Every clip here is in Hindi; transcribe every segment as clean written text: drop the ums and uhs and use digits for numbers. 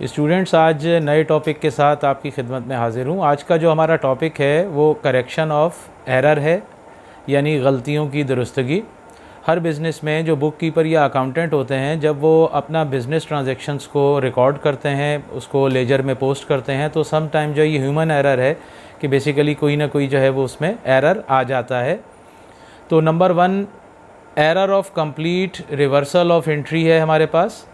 स्टूडेंट्स, आज नए टॉपिक के साथ आपकी खिदमत में हाज़िर हूँ। आज का जो हमारा टॉपिक है वो करेक्शन ऑफ एरर है, यानी गलतियों की दुरुस्तगी। हर बिज़नेस में जो बुक कीपर या अकाउंटेंट होते हैं, जब वो अपना बिज़नेस ट्रांजैक्शंस को रिकॉर्ड करते हैं, उसको लेजर में पोस्ट करते हैं, तो सम टाइम जो ये ह्यूमन एरर है कि बेसिकली कोई ना कोई जो है वो उसमें एरर आ जाता है। तो number 1 error of complete reversal of entry है हमारे पास,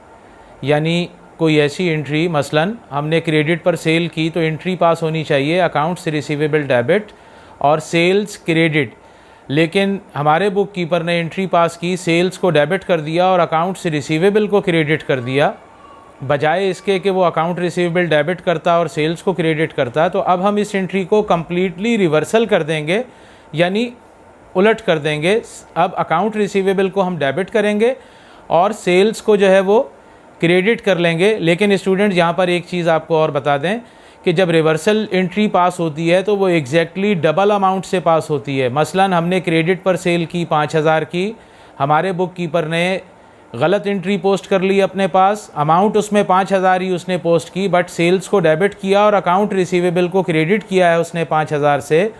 यानी कोई ऐसी एंट्री, मसलन हमने क्रेडिट पर सेल की तो एंट्री पास होनी चाहिए अकाउंट्स रिसीवेबल डेबिट और सेल्स क्रेडिट, लेकिन हमारे बुक कीपर ने एंट्री पास की, सेल्स को डेबिट कर दिया और अकाउंट्स रिसीवेबल को क्रेडिट कर दिया, बजाय इसके कि वो अकाउंट रिसीवेबल डेबिट करता और सेल्स को क्रेडिट करता। तो अब हम इस एंट्री को कम्प्लीटली रिवर्सल कर देंगे, यानी उलट कर देंगे। अब अकाउंट रिसीवेबल को हम डेबिट करेंगे और सेल्स को जो है वो क्रेडिट कर लेंगे। लेकिन स्टूडेंट, यहाँ पर एक चीज़ आपको और बता दें कि जब रिवर्सल एंट्री पास होती है तो वो एग्जैक्टली डबल अमाउंट से पास होती है। मसलन हमने क्रेडिट पर सेल की 5000 की, हमारे बुक कीपर ने गलत एंट्री पोस्ट कर ली अपने पास, अमाउंट उसमें 5000 ही उसने पोस्ट की, बट सेल्स को डेबिट किया और अकाउंट रिसीवेबल को क्रेडिट किया है उसने 5000 से।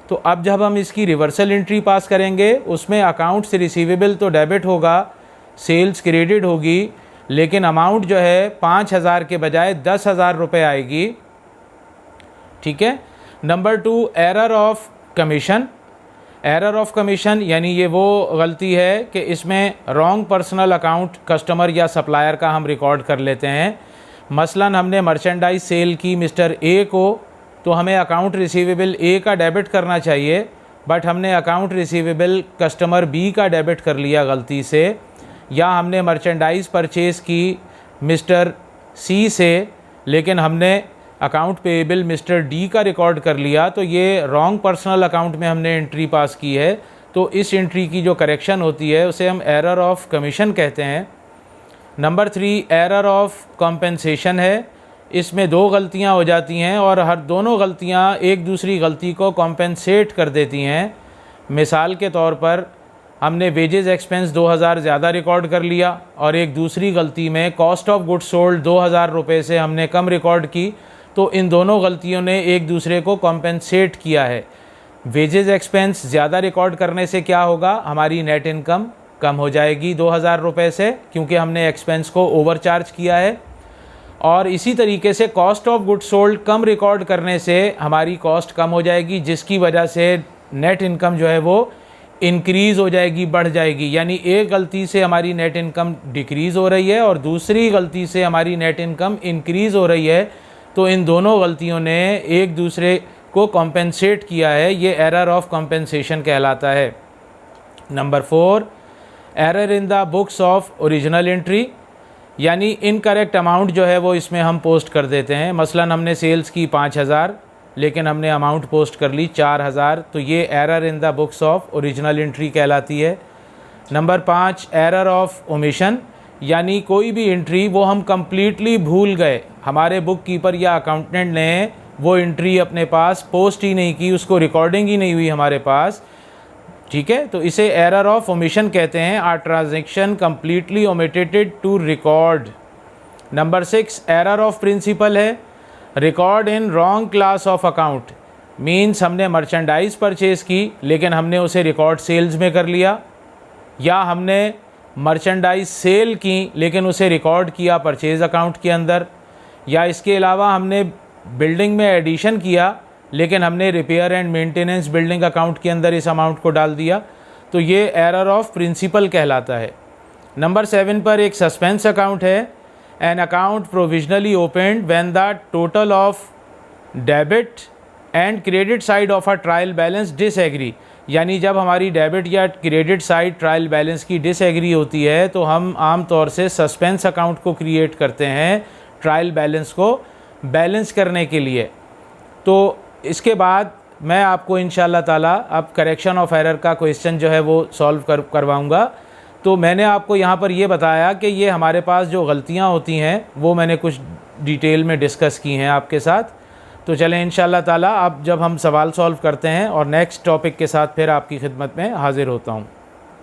तो अब जब हम इसकी रिवर्सल एंट्री पास करेंगे, उसमें अकाउंट्स रिसीवेबल तो डेबिट होगा, सेल्स क्रेडिट होगी, लेकिन अमाउंट जो है 5000 के बजाय 10,000 रुपये आएगी। ठीक है। Number 2 error of commission. Error of commission यानी ये वो गलती है कि इसमें रॉन्ग पर्सनल अकाउंट कस्टमर या सप्लायर का हम रिकॉर्ड कर लेते हैं। मसलन हमने मर्चेंडाइज सेल की मिस्टर ए को, तो हमें अकाउंट रिसीवेबल ए का डेबिट करना चाहिए, बट हमने अकाउंट रिसीवेबल कस्टमर बी का डेबिट कर लिया गलती से। या हमने मर्चेंडाइज परचेज़ की मिस्टर सी से, लेकिन हमने अकाउंट पेएबल मिस्टर डी का रिकॉर्ड कर लिया, तो ये रॉन्ग पर्सनल अकाउंट में हमने एंट्री पास की है। तो इस एंट्री की जो करेक्शन होती है उसे हम एरर ऑफ कमीशन कहते हैं। नंबर 3 एरर ऑफ कॉम्पेंसेशन है। इसमें 2 गलतियां हो जाती हैं और हर दोनों गलतियां एक दूसरी गलती को कॉम्पेंसेट कर देती हैं। मिसाल के तौर पर हमने वेजेस एक्सपेंस 2000 ज़्यादा रिकॉर्ड कर लिया और एक दूसरी गलती में कॉस्ट ऑफ गुड्स सोल्ड 2000 रुपये से हमने कम रिकॉर्ड की, तो इन दोनों गलतियों ने एक दूसरे को कॉम्पेंसेट किया है। वेजेस एक्सपेंस ज़्यादा रिकॉर्ड करने से क्या होगा, हमारी नेट इनकम कम हो जाएगी 2000 रुपये से, क्योंकि हमने एक्सपेंस को ओवरचार्ज किया है। और इसी तरीके से cost of goods sold come record करने से हमारी कॉस्ट कम हो जाएगी, जिसकी वजह से नेट इनकम जो है वो इंक्रीज़ हो जाएगी, बढ़ जाएगी। यानी एक गलती से हमारी नेट इनकम डिक्रीज़ हो रही है और दूसरी गलती से हमारी नेट इनकम इंक्रीज़ हो रही है, तो इन दोनों गलतियों ने एक दूसरे को कॉम्पेंसेट किया है। ये एरर ऑफ कॉम्पेंसेशन कहलाता है। Number 4 error in the books of original entry, यानी इनकरेक्ट अमाउंट जो है वो इसमें हम पोस्ट कर देते हैं। मसलन हमने सेल्स की 5000, लेकिन हमने अमाउंट पोस्ट कर ली 4000, तो ये error in the books of original entry कहलाती है। नंबर 5 एरर ऑफ ओमिशन, यानी कोई भी एंट्री वो हम कम्प्लीटली भूल गए, हमारे बुक कीपर या अकाउंटेंट ने वो एंट्री अपने पास पोस्ट ही नहीं की, उसको रिकॉर्डिंग ही नहीं हुई हमारे पास। ठीक है, तो इसे एरर ऑफ ओमिशन कहते हैं। Or transaction completely omitted to record. Number 6 error of principle है। Record in wrong class of account, means हमने मर्चेंडाइज परचेज़ की लेकिन हमने उसे रिकॉर्ड सेल्स में कर लिया, या हमने मर्चेंडाइज सेल की लेकिन उसे रिकॉर्ड किया परचेज़ अकाउंट के अंदर, या इसके अलावा हमने बिल्डिंग में एडिशन किया लेकिन हमने repair and maintenance building account के अंदर इस अमाउंट को डाल दिया, तो ये एरर ऑफ प्रिंसिपल कहलाता है। नंबर 7 पर एक सस्पेंस अकाउंट है। An account provisionally opened when the total of debit and credit side of a trial balance disagree, यानी जब हमारी डेबिट या क्रेडिट साइड ट्रायल बैलेंस की डिसएग्री होती है तो हम आम तौर से सस्पेंस अकाउंट को क्रिएट करते हैं ट्रायल बैलेंस को बैलेंस करने के लिए। तो इसके बाद मैं आपको इंशाल्लाह ताला अब करेक्शन ऑफ एरर का क्वेश्चन जो है वो सॉल्व करवाऊँगा। तो मैंने आपको यहाँ पर ये बताया कि ये हमारे पास जो गलतियाँ होती हैं वो मैंने कुछ डिटेल में डिस्कस की हैं आपके साथ। तो चलें इंशाल्लाह ताला अब जब हम सवाल सॉल्व करते हैं और नेक्स्ट टॉपिक के साथ फिर आपकी खिदमत में हाज़िर होता हूँ।